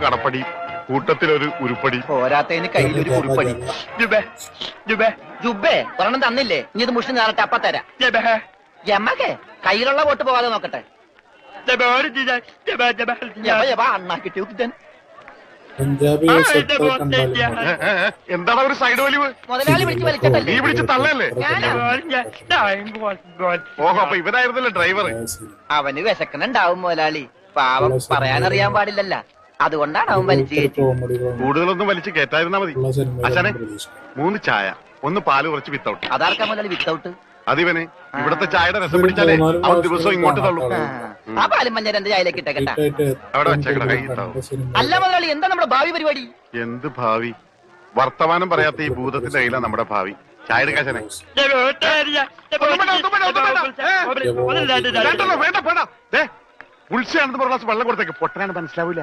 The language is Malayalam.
കടപ്പടി കൂട്ടത്തിലൊരു ഉരുപ്പടി പോരാത്തതിന് കയ്യിലൊരു കുറിപ്പടി. ജുബേ ഒരെണ്ണം തന്നില്ലേ, ഇനി ഇത് മുഷിന് നേരട്ടെ അപ്പ തരാം. എമ്മക്കെ കയ്യിലുള്ള വോട്ട് പോകാതെ നോക്കട്ടെ. അണ്ണാക്കിട്ട് എന്താണ് ഒരു സൈഡ് വലിവ്? മുതലാളി വിളിച്ച് വലിച്ചിട്ടല്ലേ നീ പിടിച്ച് തള്ളല്ലേ? ഓഹോ, അപ്പൊ ഇവനായിരുന്നല്ലേ ഡ്രൈവർ? അവന് വിശക്കണുണ്ടാവും മുതലാളി, പാവം പറയാനറിയാൻ പാടില്ലല്ല, അതുകൊണ്ടാണ് അവൻ വലിച്ചു കയറ്റി. കൂടുതലൊന്നും വലിച്ചു കയറ്റായിരുന്നാ മതി. അച്ഛനെ 3 ചായ, 1 പാല് കുറച്ച് വിത്തൗട്ട്. അതാർക്കാ മുതലാളി വിത്തൗട്ട്? അതിവന് ഇവിടത്തെ ചായയുടെ രസം പിടിച്ചാലേ അവൻ ദിവസവും ഇങ്ങോട്ട് തള്ളു. ആ പാലും മഞ്ഞ 2 ചായയിലേക്ക് ഇട്ടേക്കട്ടെ. അവിടെ വെച്ചേക്കട കൈ ഇട്ടാവും. അല്ല മുതലാളി, എന്താ നമ്മുടെ ഭാവി പരിപാടി? എന്ത് ഭാവി? വർത്തമാനം പറയാത്ത ഈ ഭൂതത്തിന്റെ കയ്യിലാണ് നമ്മുടെ ഭാവി. ചായ എടുക്കാശനെ. വേണ്ട ഉത്സയാണെന്ന് പറഞ്ഞ വെള്ളം കൊടുത്തേക്ക്, പൊട്ടനാണ് മനസ്സിലാവൂല.